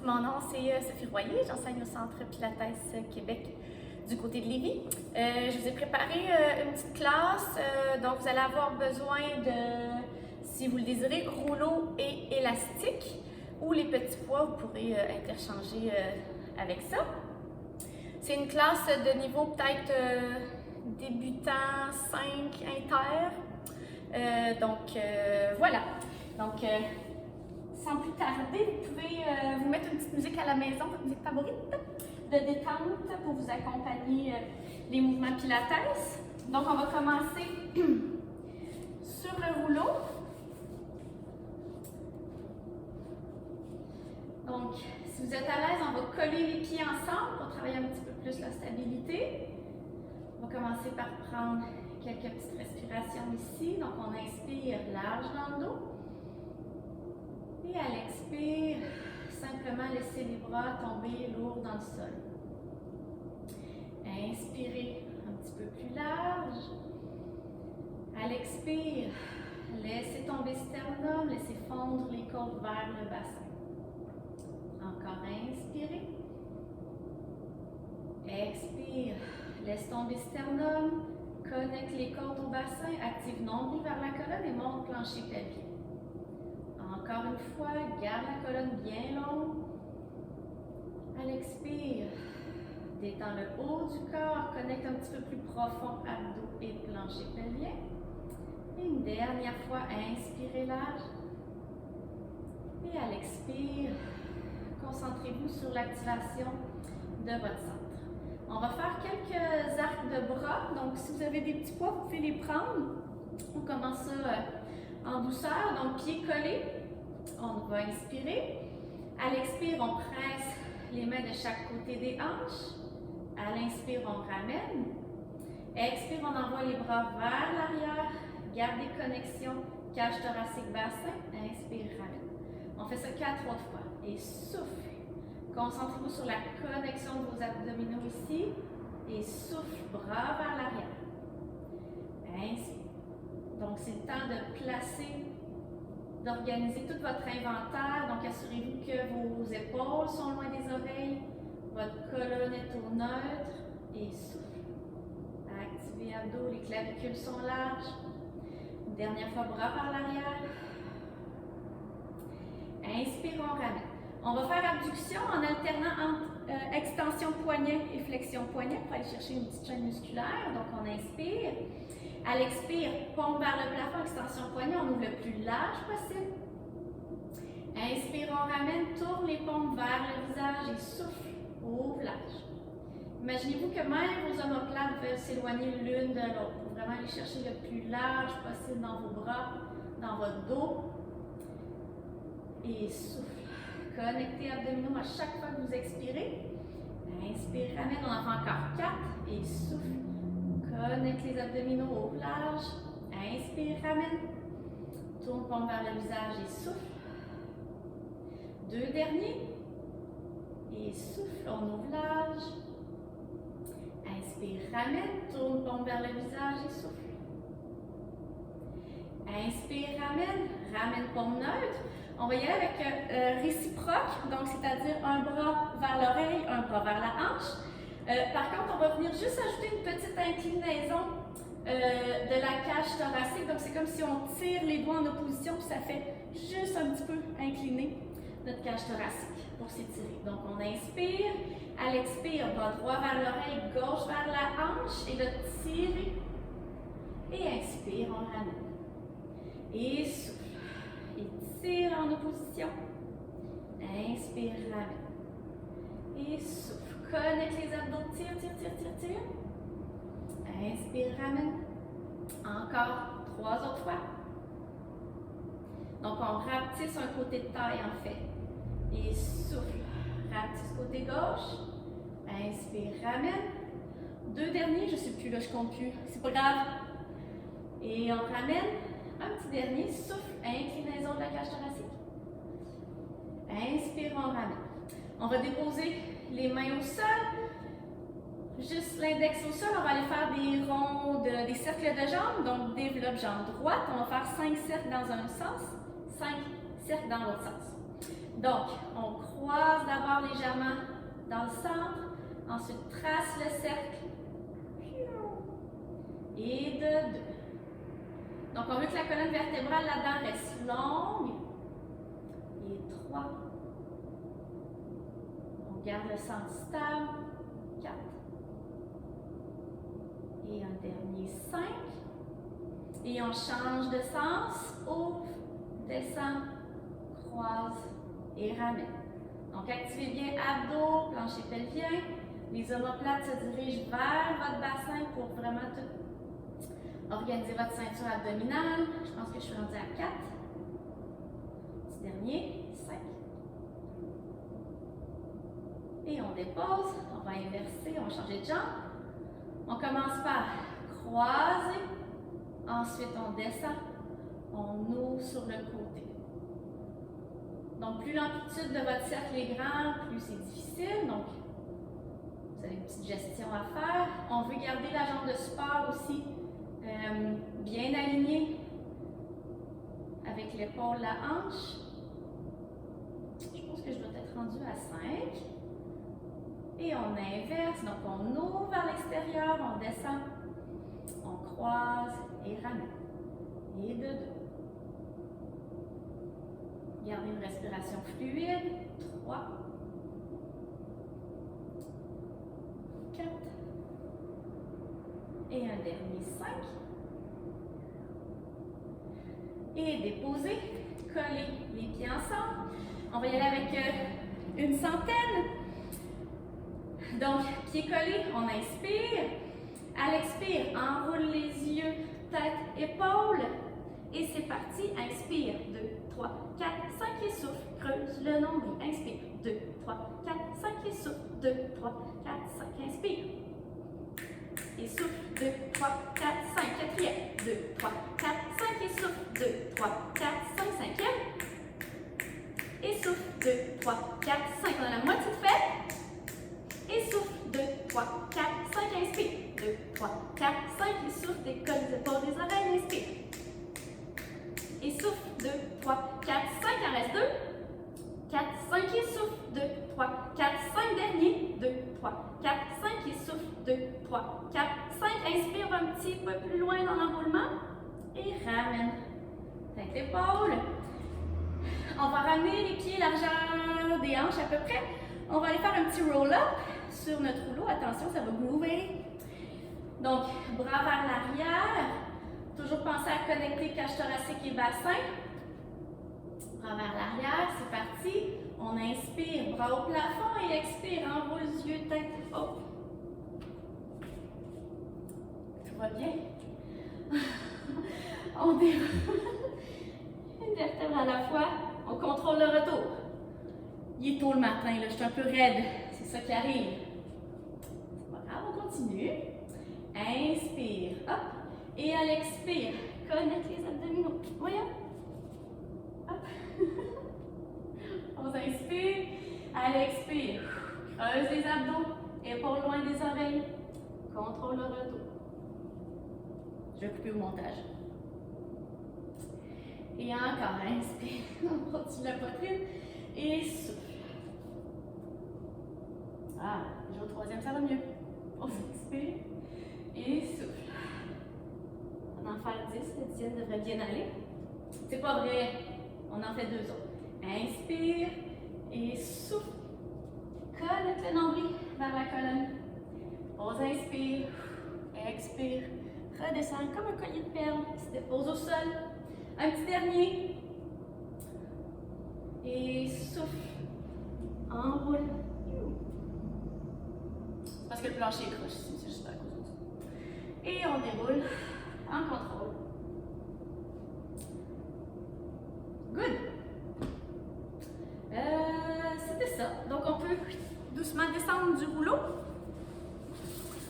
Mon nom, c'est Sophie Royer. J'enseigne au Centre Pilates Québec du côté de Lévis. Je vous ai préparé une petite classe dont vous allez avoir besoin de, si vous le désirez, rouleau et élastique, ou les petits poids, vous pourrez interchanger avec ça. C'est une classe de niveau peut-être débutant 5 inter. Voilà. Donc, sans plus tarder, vous pouvez vous mettre une petite musique à la maison, votre musique favorite de détente pour vous accompagner les mouvements pilates. Donc, on va commencer sur le rouleau. Donc, si vous êtes à l'aise, on va coller les pieds ensemble pour travailler un petit peu plus la stabilité. On va commencer par prendre quelques petites respirations ici. Donc, on inspire large dans le dos. Et à l'expire, simplement laisser les bras tomber lourds dans le sol. Inspirez un petit peu plus large. À l'expire, laissez tomber sternum, laissez fondre les côtes vers le bassin. Encore inspirez. Expire, laisse tomber sternum, connecte les côtes au bassin, active nombril vers la colonne et monte plancher pelvien. Encore une fois, garde la colonne bien longue. À l'expire, détends le haut du corps, connecte un petit peu plus profond abdos et plancher pelvien. Et une dernière fois, inspirez large. Et à l'expire, concentrez-vous sur l'activation de votre centre. On va faire quelques arcs de bras. Donc, si vous avez des petits poids, vous pouvez les prendre. On commence ça en douceur. Donc, pieds collés. On va inspirer. À l'expire, on presse les mains de chaque côté des hanches. À l'inspire, on ramène. Expire, on envoie les bras vers l'arrière. Gardez connexion, cage thoracique, bassin. Inspire, ramène. On fait ça 4 autres fois. Et souffle. Concentrez-vous sur la connexion de vos abdominaux ici. Et souffle, bras vers l'arrière. Inspire. Donc, c'est le temps de placer, d'organiser tout votre inventaire. Donc, assurez-vous que vos épaules sont loin des oreilles. Votre colonne est au neutre. Et souffle. Activez abdos, les clavicules sont larges. Une dernière fois, bras vers l'arrière. Inspire, on ramène. On va faire abduction en alternant entre extension poignet et flexion poignet pour aller chercher une petite chaîne musculaire. Donc, on inspire. À l'expire, pompe vers le plafond, extension poignet. On ouvre le plus large possible. Inspire, on ramène. Tourne les paumes vers le visage et souffle. Ouvre large. Imaginez-vous que même vos omoplates veulent s'éloigner l'une de l'autre. Pour vraiment aller chercher le plus large possible dans vos bras, dans votre dos. Et souffle. Connectez abdominaux à chaque fois que vous expirez. Inspire, ramène. On en fait encore 4. Et souffle. Connecte les abdominaux au large. Inspire, ramène. Tourne pompe vers le visage et souffle. 2 derniers. Et souffle. On ouvre large. Inspire, ramène. Tourne pompe vers le visage et souffle. Inspire, ramène. Ramène pompe neutre. On va y aller avec réciproque, donc c'est-à-dire un bras vers l'oreille, un bras vers la hanche. Par contre, on va venir juste ajouter une petite inclinaison de la cage thoracique. Donc, c'est comme si on tire les doigts en opposition, puis ça fait juste un petit peu incliner notre cage thoracique pour s'étirer. Donc, on inspire. À l'expire, bras droit vers l'oreille, gauche vers la hanche, et de tirer. Et inspire, on ramène. Et souffle. Tire en opposition. Inspire, ramène. Et souffle. Connecte les abdos. Tire, tire, tire, tire, tire. Inspire, ramène. Encore 3 autres fois. Donc, on rapetisse un côté de taille en fait. Et souffle. Rapetisse côté gauche. Inspire, ramène. 2 derniers, je ne sais plus, là, je compte plus. C'est pas grave. Et on ramène. Un petit dernier, souffle, inclinaison de la cage thoracique. Inspire, on ramène. On va déposer les mains au sol. Juste l'index au sol, on va aller faire des ronds, des cercles de jambes. Donc, développe jambe droite. On va faire 5 cercles dans un sens, 5 cercles dans l'autre sens. Donc, on croise d'abord légèrement dans le centre, ensuite trace le cercle. Et de 2. Donc, on veut que la colonne vertébrale là-dedans reste longue. Et 3. On garde le centre stable. 4. Et un dernier 5. Et on change de sens. Ouvre, descend, croise et ramène. Donc, activez bien abdos, plancher pelvien. Les omoplates se dirigent vers votre bassin pour vraiment tout organiser votre ceinture abdominale. Je pense que je suis rendue à 4. Petit dernier, 5. Et on dépose. On va inverser, on va changer de jambe. On commence par croiser. Ensuite, on descend. On ouvre sur le côté. Donc, plus l'amplitude de votre cercle est grande, plus c'est difficile. Donc, vous avez une petite gestion à faire. On veut garder la jambe de support aussi bien alignée avec l'épaule, la hanche. Je pense que je dois être rendue à 5. Et on inverse. Donc, on ouvre vers l'extérieur, on descend, on croise et ramène. Et de 2. Gardez une respiration fluide. 3. 4. Et un dernier 5. Et déposer. Coller les pieds ensemble. On va y aller avec une centaine. Donc, pieds collés, on inspire. À l'expire, enroule les yeux, tête, épaules. Et c'est parti. Inspire. 2, 3, 4, 5 et souffle. Creuse le nombril. Inspire. 2, 3, 4, 5 et souffle. 2, 3, 4, 5. Inspire. Et souffle. 2, 3, 4, 5. Quatrième. 2, 3, 4, 5 et souffle. 2, 3, 4, 5. Cinquième. Et souffle. 2, 3, 4, 5. On a la moitié de fait. Et souffle. 2, 3, 4, 5. Inspire. 2, 3, 4, 5. Et souffle. Décolle les épaules des oreilles. Inspire. Et souffle. 2, 3, 4, 5. Il en reste 2. 4, 5 et souffle. 2, 3, 4, 5. Dernier. 2, 3, 4, 5 et souffle. 2, 3, 4, 5. Inspire un petit peu plus loin dans l'enroulement. Et ramène. Tête l'épaule. On va ramener les pieds largeur des hanches à peu près. On va aller faire un petit roll-up sur notre rouleau. Attention, ça va groover. Donc, bras vers l'arrière. Toujours penser à connecter cage thoracique et bassin. Bras vers l'arrière, c'est parti. On inspire, bras au plafond et expire, enroule les yeux, tête haute. Tout va bien? On déroule une vertèbre à la fois. On contrôle le retour. Il est tôt le matin, là, je suis un peu raide. C'est ça qui arrive. C'est pas grave, on continue. Inspire, hop. Et à l'expire, connecte les abdominaux. Voyons. Hop. On inspire. À l'expire, creuse les abdos. Épaules loin des oreilles. Contrôle le retour. Je vais couper au montage. Et encore, inspire. On continue la poitrine. Et souffle. Ah, déjà au troisième, ça va mieux. On inspire. Et souffle. On va en faire 10. La dixième devrait bien aller. C'est pas vrai. On en fait 2 autres. Inspire. Et souffle. Connecte le nombril vers la colonne. Pose, inspire. Expire. Redescend comme un collier de perles. Se dépose au sol. Un petit dernier. Et souffle. Enroule. Parce que le plancher est croche ici, c'est juste à cause de ça. Et on déroule en contrôle. Good. C'était ça. Donc on peut doucement descendre du rouleau.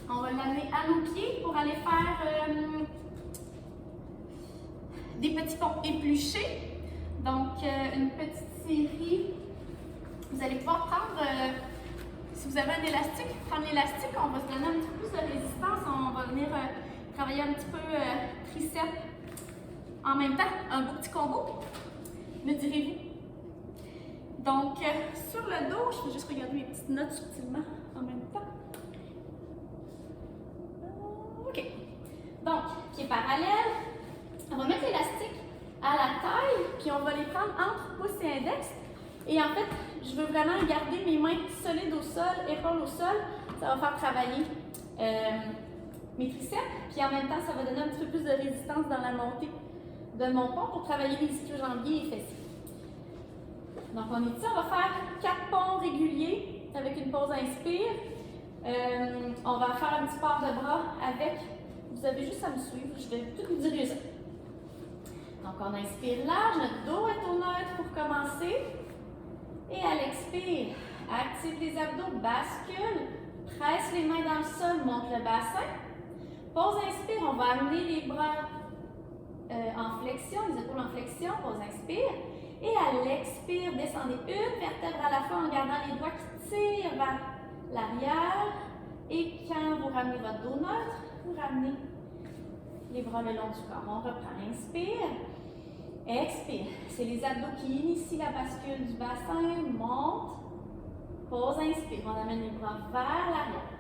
On va l'amener à nos pieds pour aller faire des petits ponts épluchés. Donc une petite série. Vous allez pouvoir prendre, si vous avez un élastique, prendre l'élastique, on va se donner un petit peu plus de résistance. On va venir travailler un petit peu triceps en même temps, un beau petit combo. Me direz-vous? Donc, sur le dos, je vais juste regarder mes petites notes subtilement en même temps. OK. Donc, pied parallèle. On va mettre l'élastique à la taille, puis on va les prendre entre pouce et index. Et en fait, je veux vraiment garder mes mains solides au sol, épaules au sol. Ça va faire travailler mes triceps, puis en même temps, ça va donner un petit peu plus de résistance dans la montée de mon pont pour travailler les ischio-jambiers et fessiers. Donc, on est ici, on va faire 4 ponts réguliers avec une pause inspire. On va faire un petit port de bras avec, vous avez juste à me suivre, je vais tout vous dire ça. Donc, on inspire large, notre dos est au neutre pour commencer. Et à l'expire, active les abdos, bascule, presse les mains dans le sol, monte le bassin. Pause inspire, on va amener les bras en flexion, les épaules en flexion, pause inspire. Et à l'expire, descendez une vertèbre à la fois en gardant les doigts qui tirent vers l'arrière. Et quand vous ramenez votre dos neutre, vous ramenez les bras le long du corps. On reprend, inspire, expire. C'est les abdos qui initient la bascule du bassin, monte, pause, inspire. On amène les bras vers l'arrière.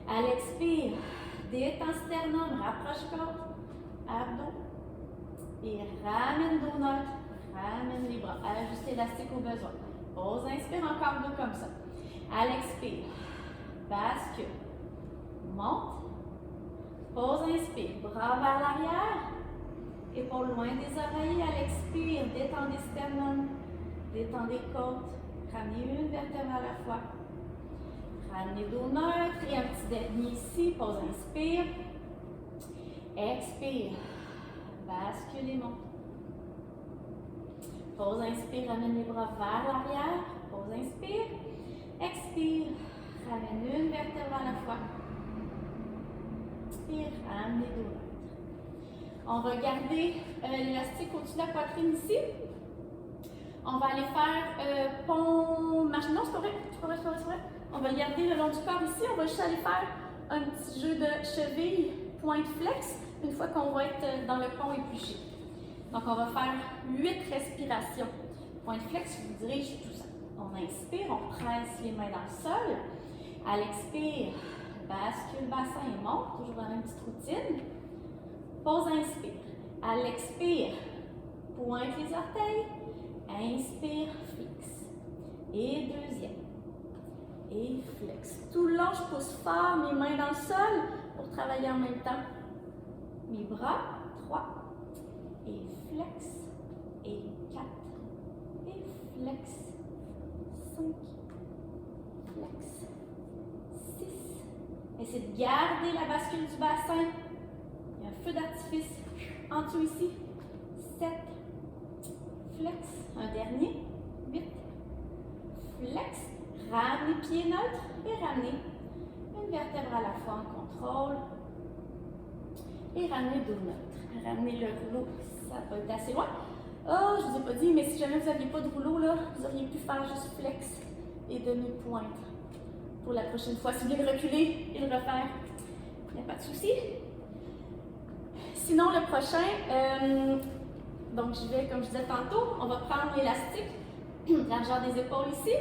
À l'expire, détends sternum, rapproche côte, abdos. Et ramène dos neutre, ramène les bras. Ajuste élastique au besoin. Pause, inspire, encore deux comme ça. À l'expire, bascule, monte, pause, inspire, bras vers l'arrière, épaules loin des oreilles. À l'expire, détendez sternum, détendez côtes, ramenez une vertèbre à la fois. Ramenez dos neutre et un petit dernier ici, pause, inspire, expire, bascule et monte. Pause, inspire, ramène les bras vers l'arrière, pause, inspire, expire, ramène une vertèbre à la fois. Et ramenez dos neutre. On va garder l'élastique au-dessus de la poitrine ici. On va aller faire pont, marche. Non, c'est pas vrai, c'est pas vrai. On va le garder le long du corps ici. On va juste aller faire un petit jeu de cheville, pointe flex, une fois qu'on va être dans le pont épluché. Donc, on va faire 8 respirations. Pointe flex, je vous dirige tout ça. On inspire, on presse les mains dans le sol. À l'expire, bascule bassin et monte, toujours dans la même petite routine. Pause, inspire. À l'expire, pointe les orteils. Inspire, flex. Et deuxième. Et flex. Tout le long, je pousse fort mes mains dans le sol pour travailler en même temps. Mes bras, 3. Et flex. Et 4. Et flex. 5. Flex. 6. Essayez de garder la bascule du bassin. Il y a un feu d'artifice en dessous ici. 7. Flex. Un dernier. 8. Flex. Ramenez pied neutre et ramenez une vertèbre à la fois en contrôle. Et ramenez dos neutre. Ramenez le rouleau, ça va être assez loin. Oh, je ne vous ai pas dit, mais si jamais vous n'aviez pas de rouleau, là, vous auriez pu faire juste flex et demi-pointe pour la prochaine fois. Si vous voulez le reculer et le refaire, il n'y a pas de souci. Sinon, le prochain, donc je vais, comme je disais tantôt, on va prendre l'élastique, largeur des épaules ici.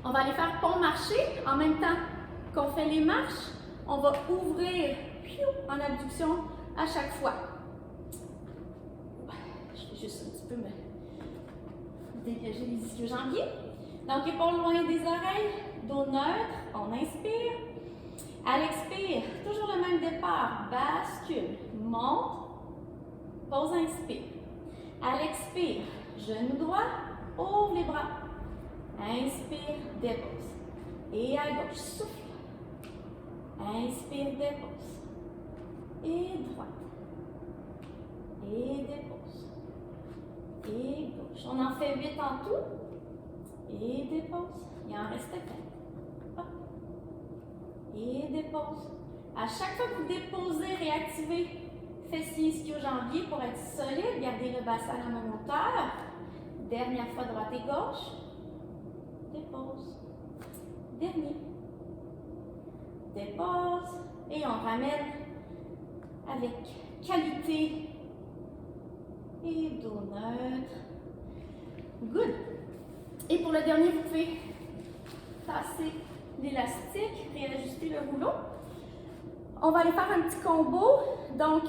On va aller faire pont marché en même temps qu'on fait les marches. On va ouvrir en abduction à chaque fois. Je vais juste un petit peu me dégager les ischio-jambiers. Donc, épaules loin des oreilles, dos neutre, on inspire. À l'expire, toujours le même départ, bascule, monte, pause, inspire. À l'expire, genou droit, ouvre les bras. Inspire, dépose. Et à gauche, souffle. Inspire, dépose. Et droite. Et dépose. Et gauche. On en fait 8 en tout. Et dépose. Il en reste 4. Hop. Et dépose. À chaque fois que vous déposez, réactivez fessiers, ischio-jambiers pour être solide. Gardez le bassin à la même hauteur. Dernière fois, droite et gauche. Dépose. Dernier. Dépose. Et on ramène avec qualité. Et dos neutre. Good. Et pour le dernier, vous pouvez passer l'élastique, réajuster le rouleau. On va aller faire un petit combo. Donc,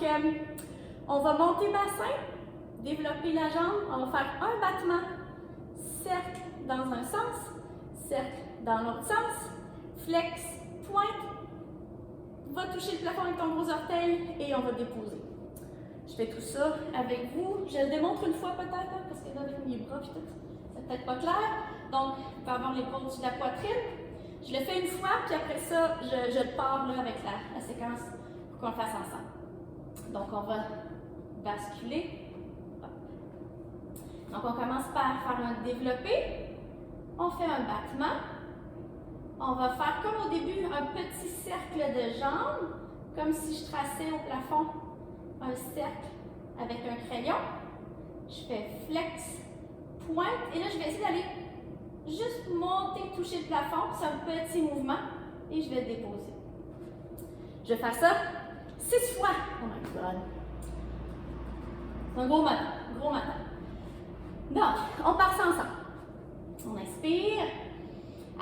on va monter bassin, développer la jambe. On va faire un battement, cercle dans un sens, cercle dans l'autre sens, flex, pointe, va toucher le plafond avec ton gros orteil et on va déposer. Je fais tout ça avec vous. Je le démontre une fois peut-être, hein, parce que là, avec mes bras, c'est peut-être pas clair. Donc, vous pouvez avoir les bras au-dessus de la poitrine. Je le fais une fois, puis après ça, je pars là, avec la séquence pour qu'on le fasse ensemble. Donc, on va basculer. Donc, on commence par faire un développé. On fait un battement. On va faire comme au début un petit cercle de jambes, comme si je traçais au plafond un cercle avec un crayon. Je fais flex, pointe, et là je vais essayer d'aller juste monter, toucher le plafond. C'est un petit mouvement et je vais déposer. Je vais faire ça 6 fois. Oh my god. C'est un gros matin, gros matin. Donc, on part ça ensemble. On inspire.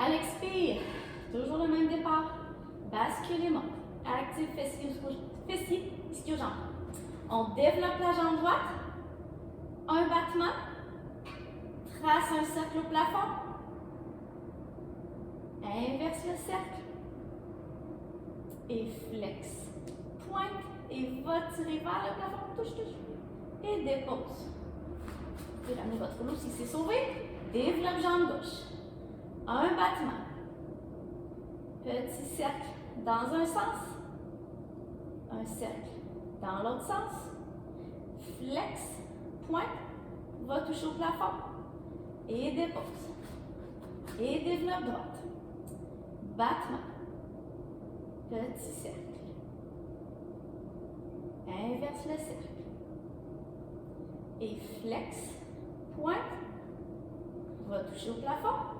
À l'expire, toujours le même départ. Bascule et monte. Active fessier, ischio-jambe. On développe la jambe droite. Un battement. Trace un cercle au plafond. Inverse le cercle. Et flex. Pointe et va tirer vers le plafond. Touche, touche. Et dépose. Vous pouvez ramener votre rouleau si c'est sauvé. Développe jambe gauche. Un battement. Petit cercle dans un sens. Un cercle dans l'autre sens. Flex. Pointe. Va toucher au plafond. Et dépose. Et développe droite. Battement. Petit cercle. Inverse le cercle. Et flex. Pointe. Va toucher au plafond.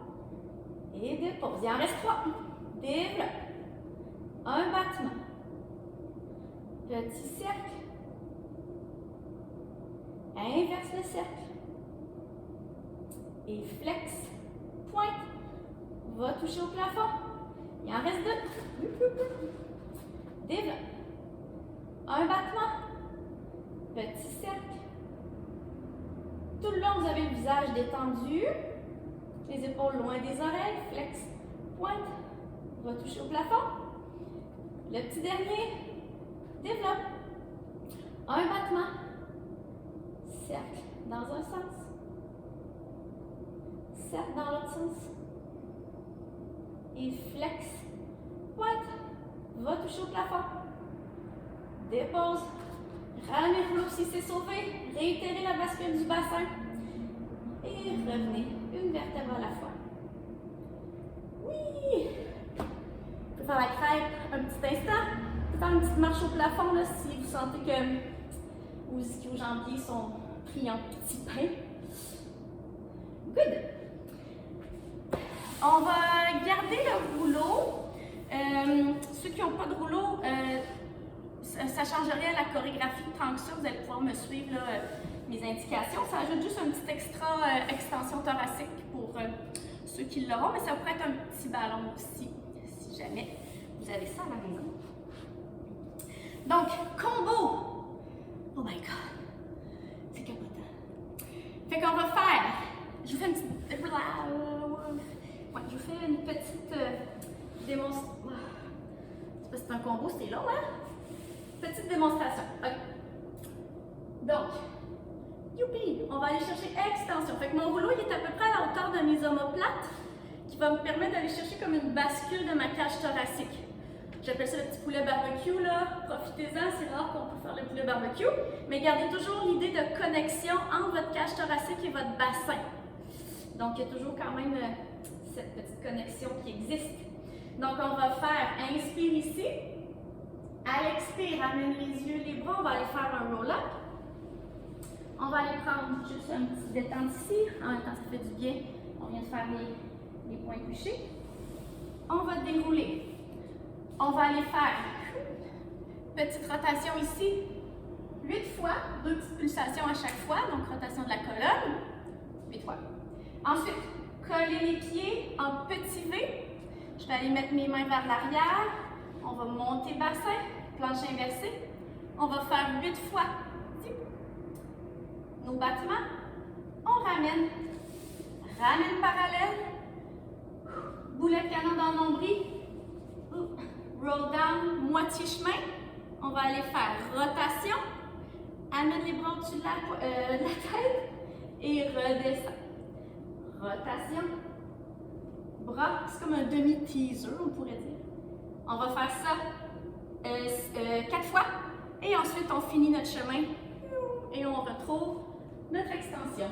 Et dépose. Il en reste 3. Développe. Un battement. Petit cercle. Inverse le cercle. Et flex. Pointe. Va toucher au plafond. Il en reste 2. Développe. Un battement. Petit cercle. Tout le long, vous avez le visage détendu. Les épaules loin des oreilles. Flex. Pointe. Va toucher au plafond. Le petit dernier. Développe. Un battement. Cercle dans un sens. Cercle dans l'autre sens. Et flex. Pointe. Va toucher au plafond. Dépose. Ramenez le rouleau si c'est sauvé. Réitérez la bascule du bassin. Et revenez une vertèbre à la fois. Oui! Vous pouvez faire la crêpe un petit instant. Vous pouvez faire une petite marche au plafond là, si vous sentez que vos ischio-jambiers sont pris en petits pains. Good! On va garder le rouleau. Ceux qui n'ont pas de rouleau, ça changerait la chorégraphie. Tant que ça, vous allez pouvoir me suivre là, mes indications. Ça ajoute juste un petit extra extension thoracique pour ceux qui l'auront, mais ça pourrait être un petit ballon aussi, si jamais vous avez ça à la maison. Donc, combo! Oh my god! C'est capotant. Fait qu'on va faire, je vous fais une petite... Ouais, je vous fais une petite démonstration. C'est parce que c'est un combo, c'est long, hein? Petite démonstration. Okay. Donc, youpi! On va aller chercher extension. Fait que mon rouleau, il est à peu près à la hauteur de mes omoplates, qui va me permettre d'aller chercher comme une bascule de ma cage thoracique. J'appelle ça le petit poulet barbecue, là. Profitez-en, c'est rare qu'on peut faire le poulet barbecue. Mais gardez toujours l'idée de connexion entre votre cage thoracique et votre bassin. Donc, il y a toujours quand même cette petite connexion qui existe. Donc, on va faire inspire ici. À l'expire, ramène les yeux, les bras. On va aller faire un roll-up. On va aller prendre juste un petit détente ici. En même temps, ça fait du bien. On vient de faire les points couchés. On va dérouler. On va aller faire petite rotation ici. 8 fois, 2 petites pulsations à chaque fois. Donc, rotation de la colonne. 8 fois. Ensuite, coller les pieds en petit V. Je vais aller mettre mes mains vers l'arrière. On va monter bassin, planche inversée. On va faire 8 fois nos battements. On ramène. Ramène parallèle. Boulet de canon dans le nombril. Roll down, moitié chemin. On va aller faire rotation. Amène les bras au-dessus de la tête et redescend. Rotation. Bras, c'est comme un demi-teaser, on pourrait dire. On va faire ça 4 fois et ensuite on finit notre chemin et on retrouve notre extension.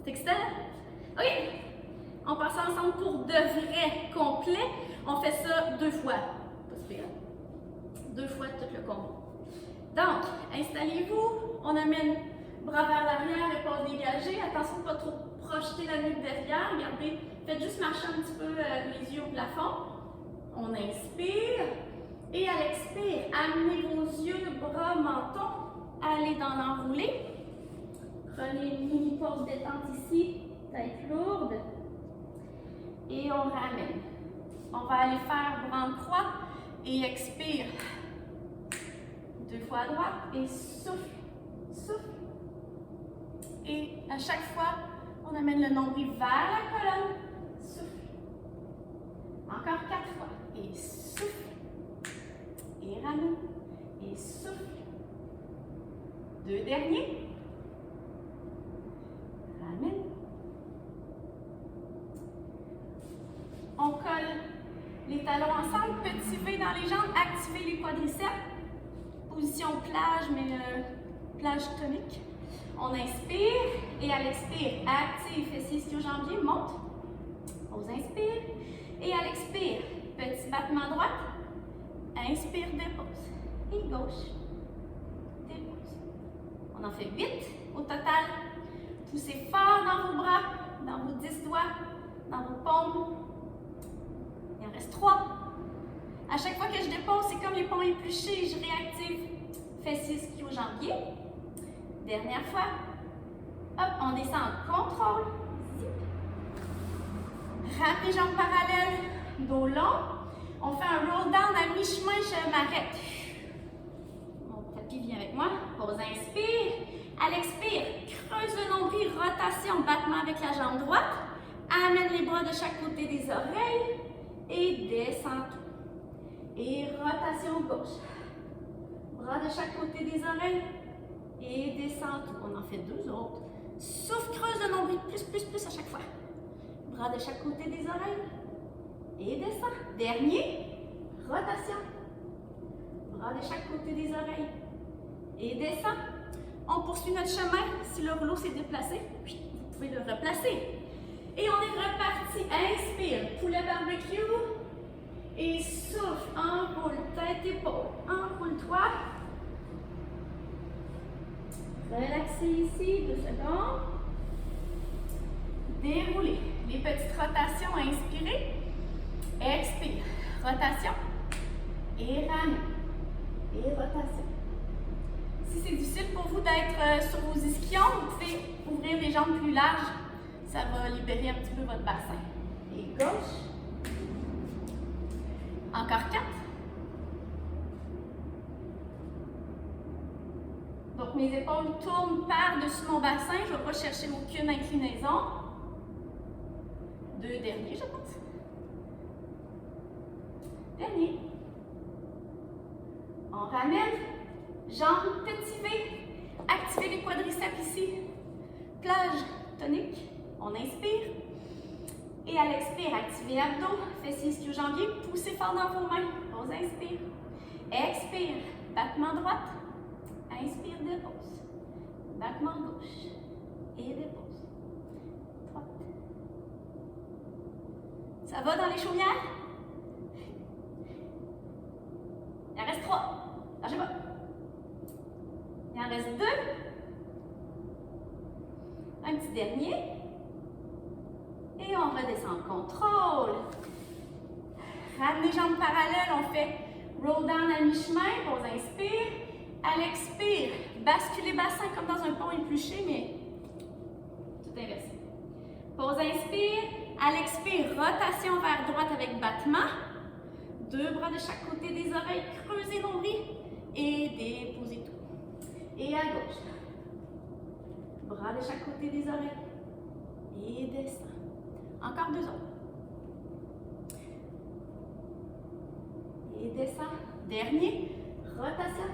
C'est excellent? OK. On passe ensemble pour de vrai complet. On fait ça 2 fois. Pas super. 2 fois tout le combo. Donc, installez-vous. On amène bras vers l'arrière, épaules dégagées. Attention de ne pas trop projeter la nuque derrière. Regardez, faites juste marcher un petit peu les yeux au plafond. On inspire. Et à l'expire, amenez vos yeux, bras, menton. Allez dans l'enroulé. Prenez une mini pause détente ici. Tête lourde. Et on ramène. On va aller faire bras en croix et expire. 2 fois à droite et souffle, souffle. Et à chaque fois, on amène le nombril vers la colonne. Souffle. Encore 4 fois. Et souffle. Et ramène. Et souffle. 2 derniers. Ramène. On colle les talons ensemble, petit V dans les jambes, activez les quadriceps. Position plage, mais plage tonique. On inspire et à l'expire, active fessiers, ischio-jambiers, monte. On inspire et à l'expire, petit battement droite. Inspire, dépose. Et gauche, dépose. On en fait 8 au total. Poussez fort dans vos bras, dans vos 10 doigts, dans vos paumes. Il en reste 3. À chaque fois que je dépose, c'est comme les ponts épluchés, je réactive fessiers, ischio-jambiers. Dernière fois. Hop, on descend en contrôle. Rampe les jambes parallèles, dos long. On fait un roll down à mi-chemin, je m'arrête. Mon tapis vient avec moi. Pause, inspire. À l'expire, creuse le nombril, rotation, battement avec la jambe droite. Amène les bras de chaque côté des oreilles et descend tout. Et rotation gauche. Bras de chaque côté des oreilles et descend tout. On en fait 2 autres. Souffle, creuse le nombril, plus à chaque fois. Bras de chaque côté des oreilles et descend. Dernier, rotation. Bras de chaque côté des oreilles et descend. On poursuit notre chemin. Si le rouleau s'est déplacé, vous pouvez le replacer. Et on est reparti. Inspire, poulet barbecue. Et souffle, enroule, tête, épaule. Enroule-toi. Relaxez ici, 2 secondes. Déroulez. Les petites rotations, inspirez. Expire. Rotation. Et ramène. Et rotation. Si c'est difficile pour vous d'être sur vos ischions, vous pouvez ouvrir les jambes plus larges. Ça va libérer un petit peu votre bassin. Et gauche. Encore 4. Donc, mes épaules tournent par-dessus mon bassin. Je ne vais pas chercher aucune inclinaison. 2 derniers, je pense. Dernier. On ramène. Jambes, petit V. Activez les quadriceps ici. Plage tonique. On inspire. Et à l'expire, activez l'abdos, fessiers, ischio-jambiers. Poussez fort dans vos mains. On inspire. Expire. Battement droite. Inspire, dépose. Battement gauche. Et dépose. Droite. Ça va dans les chaumières? Il en reste 3. Lâchez pas. Il en reste 2. Un petit dernier. Et on redescend en contrôle. Ramenez les jambes parallèles. On fait roll down à mi-chemin. On inspire. À l'expire, basculez bassin comme dans un pont épluché, mais tout inversé. Pause, inspire. À l'expire, rotation vers droite avec battement. 2 bras de chaque côté des oreilles, creusez nombril et déposez tout. Et à gauche. Bras de chaque côté des oreilles et descend. Encore 2 autres. Et descend. Dernier. Rotation.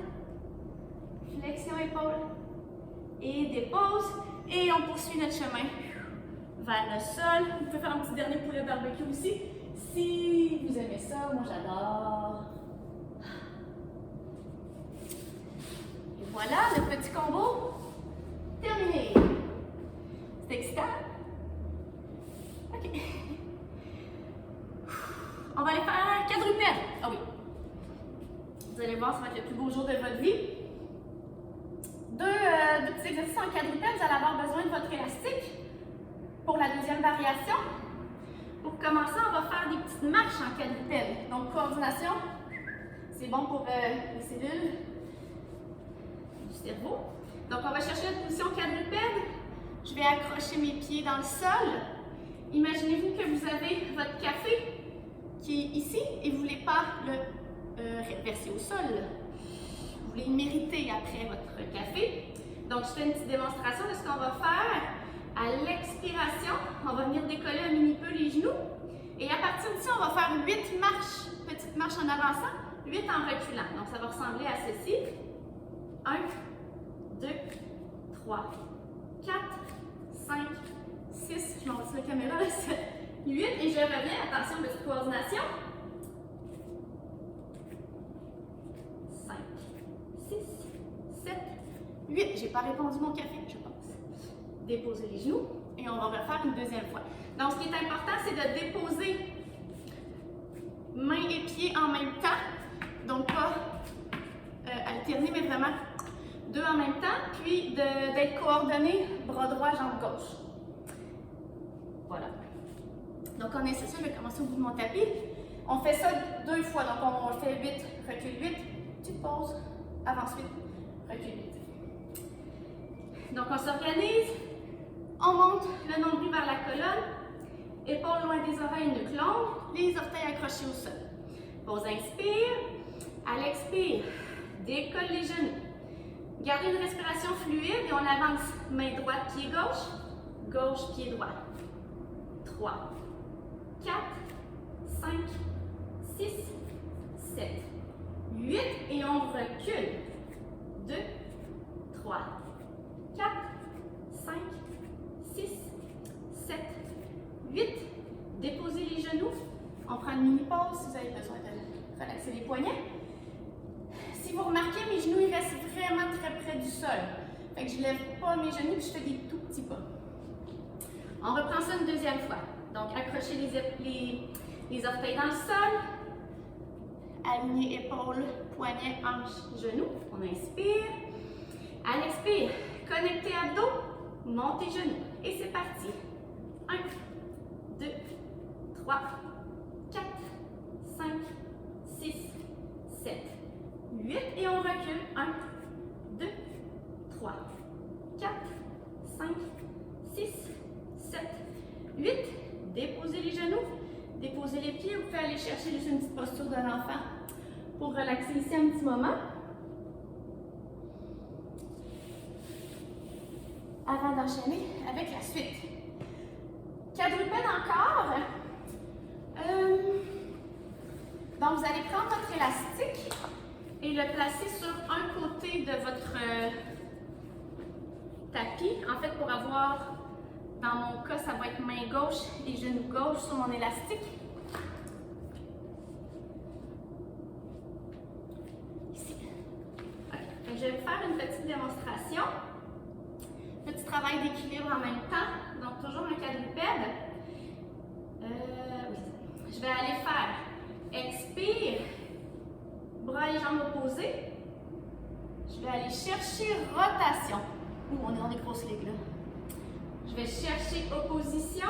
Flexion épaule. Et dépose. Et on poursuit notre chemin vers le sol. Vous pouvez faire un petit dernier poulet barbecue aussi. Si vous aimez ça, moi j'adore. Et voilà, le petit combo terminé. C'est excitant? OK. On va aller faire quadrupède. Ah oui. Vous allez voir, ça va être le plus beau jour de votre vie. Deux petits exercices en quadrupède. Vous allez avoir besoin de votre élastique pour la deuxième variation. Pour commencer, on va faire des petites marches en quadrupède. Donc, coordination, c'est bon pour les cellules du cerveau. Donc, on va chercher notre position quadrupède. Je vais accrocher mes pieds dans le sol. Imaginez-vous que vous avez votre café qui est ici et vous ne voulez pas le verser au sol. Vous voulez mériter après votre café. Donc, je fais une petite démonstration de ce qu'on va faire. À l'expiration, on va venir décoller un mini peu les genoux. Et à partir d'ici, on va faire 8 marches, petites marches en avançant, 8 en reculant. Donc, ça va ressembler à ceci. 1, 2, 3, 4, 5, 6, je m'en vais sur la caméra, 7, 8. Et je reviens, attention, petite coordination. 5, 6, 7, 8. J'ai pas répondu mon café, je pense. Déposer les genoux et on va refaire une deuxième fois. Donc, ce qui est important, c'est de déposer mains et pieds en même temps. Donc, pas alterner, mais vraiment 2 en même temps. Puis, d'être coordonné, bras droit, jambe gauche. Voilà. Donc, on essaie ça. Je vais commencer au bout de mon tapis. On fait ça 2 fois. Donc, on fait 8, recule 8, petite pause, avance 8, recule 8. Donc, on s'organise. On monte le nombril vers la colonne, épaules loin des oreilles, nuque longue, les orteils accrochés au sol. Pause, inspire. À l'expire, décolle les genoux. Gardez une respiration fluide et on avance main droite, pied gauche, gauche, pied droit. 3, 4, 5, 6, 7, 8 et on recule. 2, 3, 4, 5, 6, 7, 8. Déposez les genoux. On prend une mini-pause si vous avez besoin de relaxer les poignets. Si vous remarquez, mes genoux ils restent vraiment très près du sol. Fait que je ne lève pas mes genoux et je fais des tout petits pas. On reprend ça une deuxième fois. Donc, accrochez les orteils dans le sol. Alignez épaules, poignets, hanches, genoux. On inspire. À l'expire, connectez abdos. Montez genoux. Et c'est parti. 1, 2, 3, 4, 5, 6, 7, 8. Et on recule. 1, 2, 3, 4, 5, 6, 7, 8. Déposez les genoux. Déposez les pieds. Vous pouvez aller chercher juste une petite posture de l'enfant pour relaxer ici un petit moment. Avant d'enchaîner avec la suite. Quadrupède encore. Donc, vous allez prendre votre élastique et le placer sur un côté de votre tapis. En fait, pour avoir, dans mon cas, ça va être main gauche et genou gauche sur mon élastique. Ici. Okay. Je vais vous faire une petite démonstration. Petit travail d'équilibre en même temps, donc toujours un quadrupède. Oui. Je vais aller faire expire, bras et jambes opposés. Je vais aller chercher rotation. On est dans des grosses ligues là. Je vais chercher opposition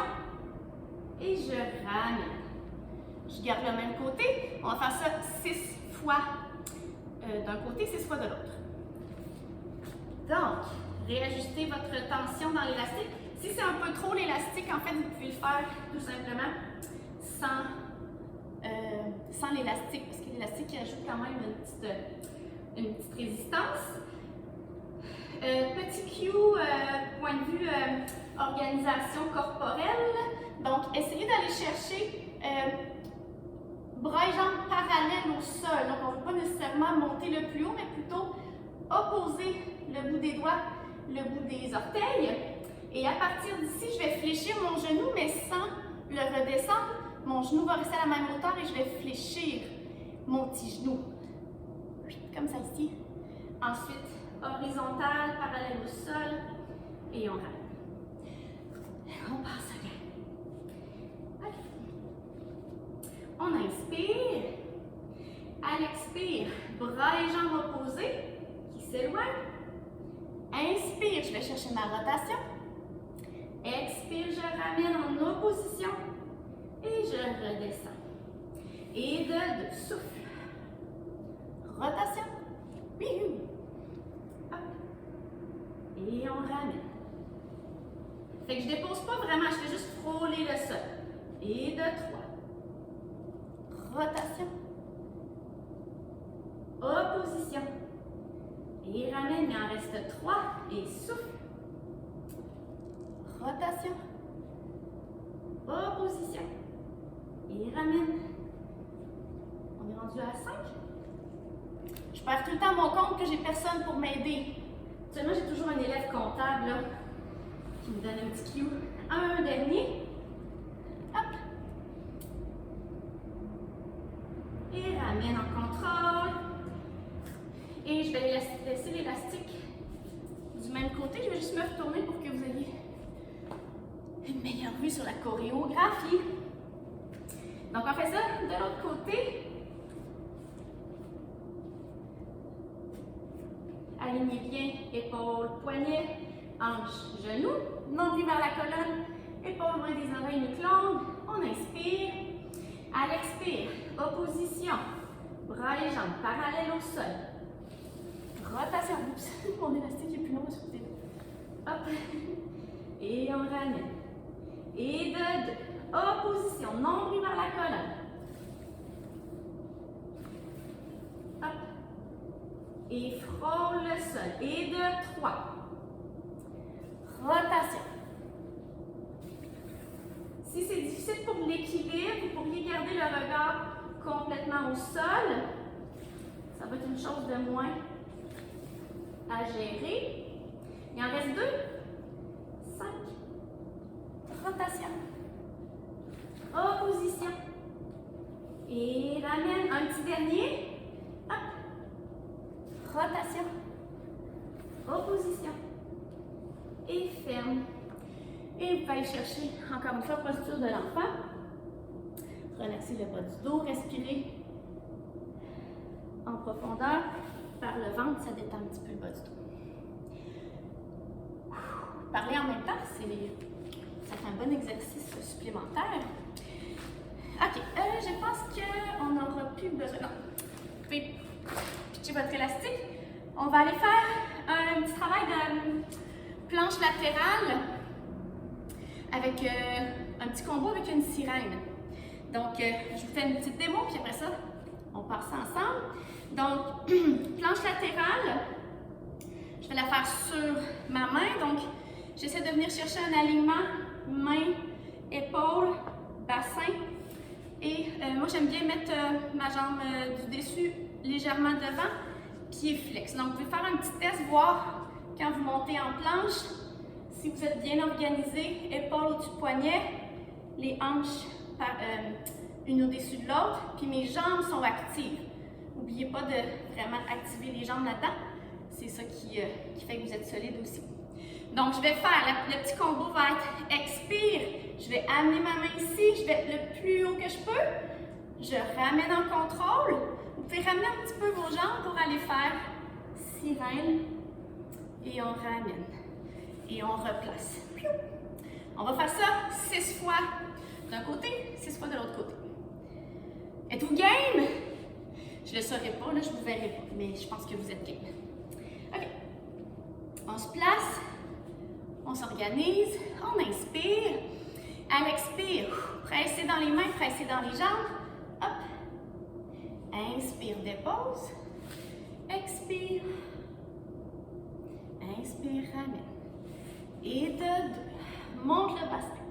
et je ramène. Je garde le même côté. On va faire ça 6 fois d'un côté, 6 fois de l'autre. Donc, réajustez votre tension dans l'élastique. Si c'est un peu trop l'élastique, l'élastique, en fait, vous pouvez le faire tout simplement sans l'élastique, parce que l'élastique ajoute quand même une petite résistance. Petit cue, point de vue organisation corporelle. Donc, essayez d'aller chercher bras et jambes parallèles au sol. Donc, on ne veut pas nécessairement monter le plus haut, mais plutôt opposer le bout des doigts, le bout des orteils. Et à partir d'ici, je vais fléchir mon genou, mais sans le redescendre. Mon genou va rester à la même hauteur et je vais fléchir mon petit genou. Comme ça ici. Ensuite, horizontale, parallèle au sol. Et on ramène. On passe à l'air. Okay. On inspire. À l'expire, bras et jambes opposés qui s'éloignent. Inspire, je vais chercher ma rotation. Expire, je ramène en opposition. Et je redescends. Et de deux, souffle. Rotation. Hop. Et on ramène. Fait que je ne dépose pas vraiment, je fais juste frôler le sol. Et de trois. Rotation. Opposition. Et ramène, il en reste trois. Et souffle. Rotation. Opposition. Et ramène. On est rendu à 5. Je perds tout le temps mon compte que j'ai personne pour m'aider. Seulement, j'ai toujours un élève comptable là, qui me donne un petit cue. Un dernier. Hop. Et ramène en contrôle. Et je vais laisser l'élastique du même côté. Je vais juste me retourner pour que vous ayez une meilleure vue sur la chorégraphie. Donc, on fait ça de l'autre côté. Alignez bien épaules, poignets, hanches, genoux. Nombril vers la colonne. Épaules loin des oreilles, nuque longue. On inspire. À l'expire, opposition. Bras et jambes parallèles au sol. Rotation. Oups, mon élastique est plus long, excusez. Hop. Et on ramène. Et de deux. Opposition. Nombril vers la colonne. Hop. Et frôle le sol. Et de trois. Rotation. Si c'est difficile pour l'équilibre, vous pourriez garder le regard complètement au sol. Ça va être une chose de moins à gérer. Il en reste 2. 5. Rotation. Opposition. Et ramène un petit dernier. Hop. Rotation. Opposition. Et ferme. Et vous pouvez aller chercher, encore une fois, posture de l'enfant. Relaxez le bas du dos, respirez en profondeur. Par le ventre, ça détend un petit peu le bas du dos. Parler en même temps, ça fait un bon exercice supplémentaire. Ok, je pense qu'on n'aura plus besoin. Non, vous pouvez pitcher votre élastique. On va aller faire un petit travail de planche latérale avec un petit combo avec une sirène. Donc, je vous fais une petite démo, puis après ça, on part ça ensemble. Donc, planche latérale, je vais la faire sur ma main. Donc, j'essaie de venir chercher un alignement main, épaule, bassin. Et moi, j'aime bien mettre ma jambe du dessus légèrement devant, pied flex. Donc, vous pouvez faire un petit test, voir quand vous montez en planche, si vous êtes bien organisé, épaule au-dessus de poignet, les hanches une au-dessus de l'autre, puis mes jambes sont actives. N'oubliez pas de vraiment activer les jambes là-dedans. C'est ça qui fait que vous êtes solide aussi. Donc, je vais faire, le petit combo va être expire. Je vais amener ma main ici, je vais le plus haut que je peux. Je ramène en contrôle. Vous pouvez ramener un petit peu vos jambes pour aller faire sirène. Et on ramène. Et on replace. On va faire ça 6 fois d'un côté, 6 fois de l'autre côté. Êtes-vous game? Je ne le saurais pas, là, je ne vous verrai pas, mais je pense que vous êtes game. OK. On se place, on s'organise, on inspire. À l'expire, pressez dans les mains, pressez dans les jambes. Hop. Inspire, dépose. Expire. Inspire, ramène. Et de 2. Monte le bassin.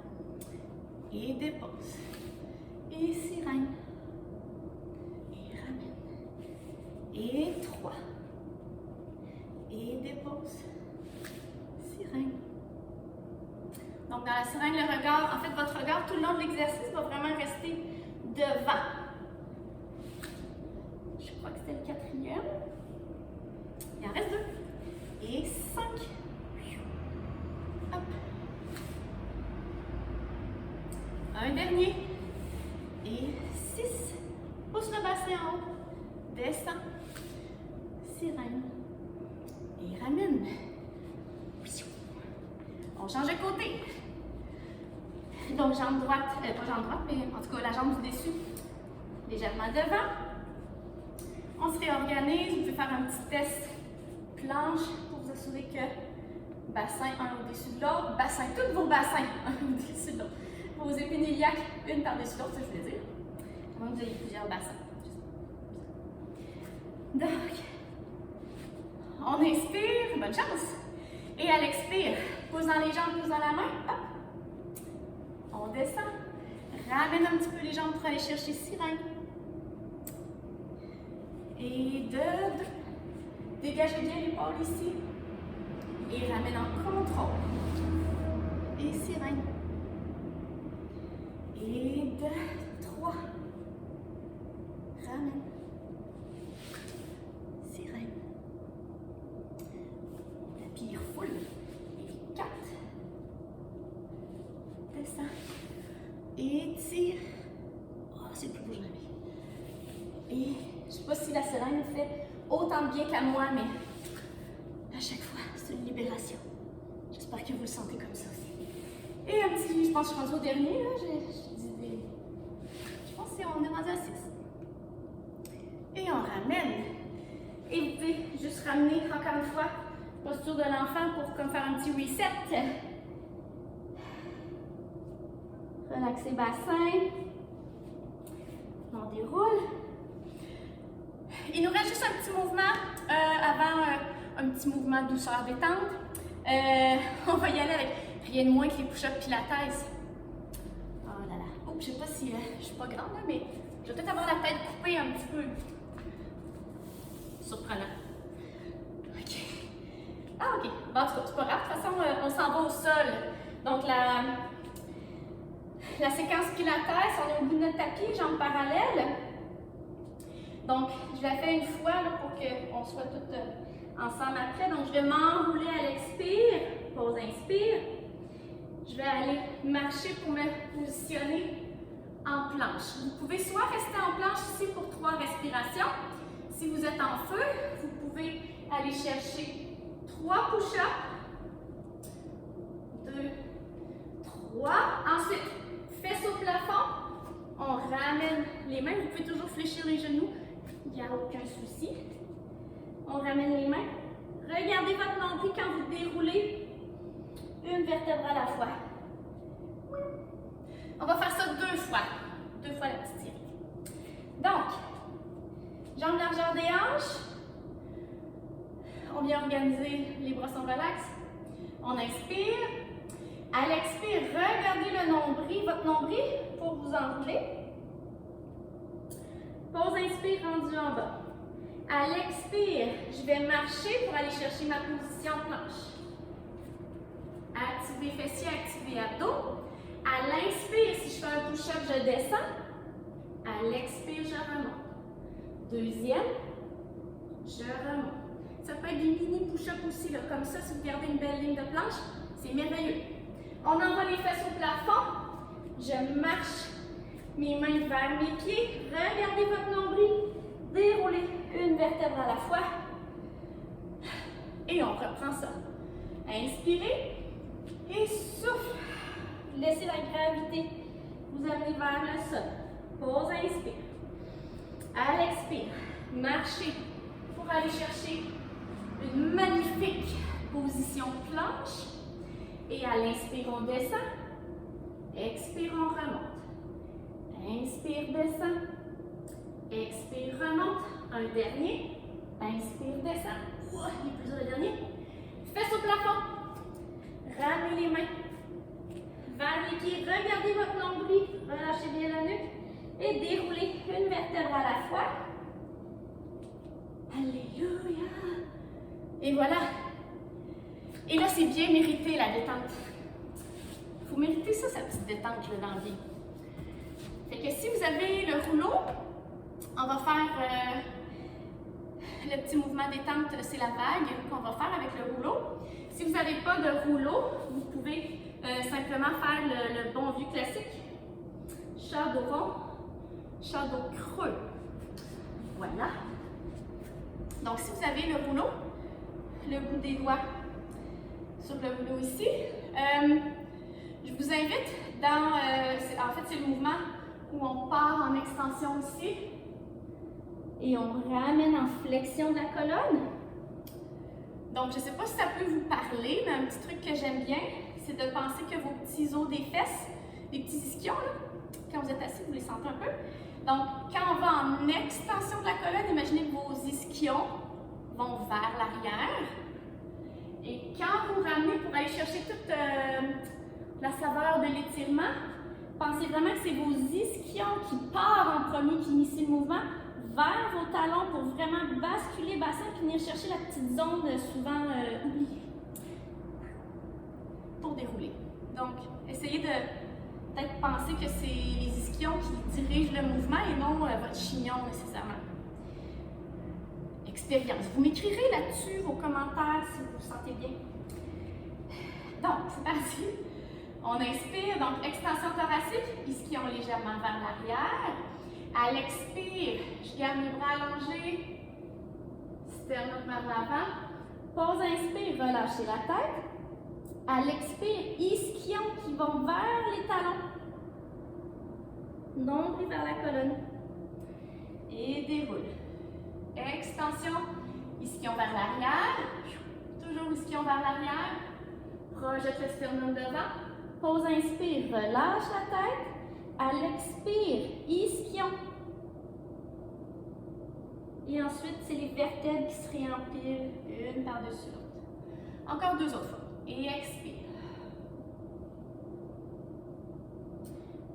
Et dépose. Et sirène. Et ramène. Et 3. Et dépose. Sirène. Donc, dans la sirène, le regard, en fait, votre regard tout le long de l'exercice va vraiment rester devant. Je crois que c'était le 4e. Il en reste 2. Et 5. Hop. Un dernier. Et 6. Pousse le bassin en haut. Descend. Sirène. Et ramène. On change de côté. Donc, jambe droite, pas jambe droite, mais en tout cas la jambe du dessus, légèrement devant. On se réorganise. Vous pouvez faire un petit test planche pour vous assurer que bassin un au-dessus de l'autre, bassin, tous vos bassins un au-dessus de l'autre. Vos épines iliaques, une par-dessus l'autre, ça je voulais dire. À moins que vous ayez plusieurs bassins. Donc, on inspire, bonne chance. Et à l'expire, pousse dans les jambes, pousse dans la main, hop. On descend, ramène un petit peu les jambes pour aller chercher sirène. Et 2. Dégagez bien l'épaule ici. Et ramène en contrôle. Et sirène. Et 2, 3. Ramène. Sirène. Puis il refoule. Et 4. Descend. Et tire. Oh, c'est le plus beau que j'avais. Et je ne sais pas si la sirène fait autant de bien qu'à moi, mais à chaque fois, c'est une libération. J'espère que vous le sentez comme ça aussi. Et un petit, je pense que je suis rendue au dernier, là. Je pense qu'on est rendu à 6. Et on ramène. Et vous pouvez juste ramener, encore une fois, posture de l'enfant pour comme faire un petit reset. Relaxez bassin. On déroule. Il nous reste juste un petit mouvement avant un petit mouvement de douceur détente. On va y aller avec rien de moins que les push-ups pilates. Oh là là. Oh, je sais pas si je suis pas grande, là, mais je vais peut-être avoir la tête coupée un petit peu. Surprenant. OK. Ah, OK. Bon, en tout cas, c'est pas grave. De toute façon, on s'en va au sol. Donc, la séquence pilates, on est au bout de notre tapis, jambes parallèles. Donc, je la fais une fois là, pour qu'on soit toutes ensemble après. Donc, je vais m'enrouler à l'expire. Pause, inspire. Je vais aller marcher pour me positionner en planche. Vous pouvez soit rester en planche ici pour 3 respirations. Si vous êtes en feu, vous pouvez aller chercher 3 push-ups. 2, 3. Ensuite, fesses au plafond. On ramène les mains. Vous pouvez toujours fléchir les genoux. Il n'y a aucun souci. On ramène les mains. Regardez votre nombril quand vous déroulez une vertèbre à la fois. On va faire ça 2 fois. 2 fois la petite tirée. Donc, jambes largeur des hanches. On vient organiser, les bras sont relax. On inspire. À l'expire, regardez le nombril, votre nombril pour vous enrouler. Pause, inspire, rendu en bas. À l'expire, je vais marcher pour aller chercher ma position planche. Activez fessiers, activez abdos. À l'inspire, si je fais un push-up, je descends. À l'expire, je remonte. Deuxième, je remonte. Ça peut être des mini push-ups aussi, là, comme ça, si vous gardez une belle ligne de planche, c'est merveilleux. On envoie les fesses au plafond. Je marche mes mains vers mes pieds. Regardez votre nombril. Déroulez une vertèbre à la fois. Et on reprend ça. Inspirez et souffle. Laissez la gravité vous amener vers le sol. Pause, inspire. À l'expire, marchez pour aller chercher une magnifique position planche. Et à l'inspire, on descend. Expire, on remonte. Inspire, descend. Expire, remonte. Un dernier. Inspire, descend. Ouah, il est plus dur le dernier. Fesses au plafond. Ramenez les mains vers les pieds. Regardez votre nombril. Relâchez bien la nuque. Et déroulez une vertèbre à la fois. Alléluia. Et voilà. Et là, c'est bien mérité la détente. Vous méritez ça, sa petite détente là, dans la vie. Fait que si vous avez le rouleau, on va faire le petit mouvement détente, c'est la vague qu'on va faire avec le rouleau. Si vous n'avez pas de rouleau, vous pouvez simplement faire le bon vieux classique. Chat dos rond, chat dos creux. Voilà. Donc si vous avez le rouleau, le bout des doigts sur le rouleau ici, je vous invite dans, en fait c'est le mouvement où on part en extension ici et on ramène en flexion de la colonne. Donc je ne sais pas si ça peut vous parler, mais un petit truc que j'aime bien, c'est de penser que vos petits os des fesses, les petits ischions, là, quand vous êtes assis, vous les sentez un peu. Donc quand on va en extension de la colonne, imaginez que vos ischions vont vers l'arrière. Et quand vous ramenez pour aller chercher toute la saveur de l'étirement, pensez vraiment que c'est vos ischions qui partent en premier, qui initient le mouvement, vers vos talons pour vraiment basculer le bassin et venir chercher la petite zone souvent oubliée. Pour dérouler. Donc, essayez de peut-être penser que c'est les ischions qui dirigent le mouvement et non votre chignon nécessairement. Expérience. Vous m'écrirez là-dessus vos commentaires si vous vous sentez bien. Donc, c'est parti. On inspire, donc extension thoracique, ischion légèrement vers l'arrière. À l'expire, je garde mes bras allongés, sternum vers l'avant. Pause, inspire, relâchez la tête. À l'expire, ischions qui vont vers les talons. Nombril vers la colonne. Et déroule. Extension, ischion vers l'arrière, toujours ischion vers l'arrière, projette le sternum devant, pause, inspire, relâche la tête, à l'expire, ischion. Et ensuite, c'est les vertèbres qui se réempilent une par-dessus l'autre. Encore deux autres fois. Et expire.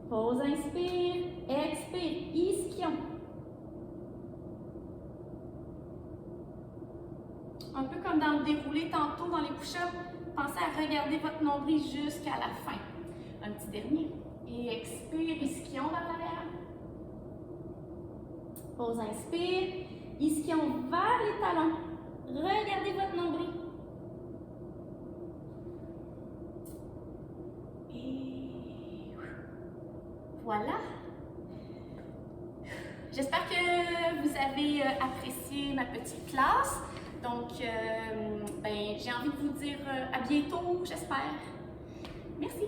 Pause, inspire, expire, ischion. Un peu comme dans le déroulé tantôt dans les push-ups, pensez à regarder votre nombril jusqu'à la fin. Un petit dernier. Et expire, ischion vers l'arrière. Pause, inspire, ischion vers les talons. Regardez votre nombril. Et voilà. J'espère que vous avez apprécié ma petite classe. Donc, j'ai envie de vous dire à bientôt, j'espère. Merci.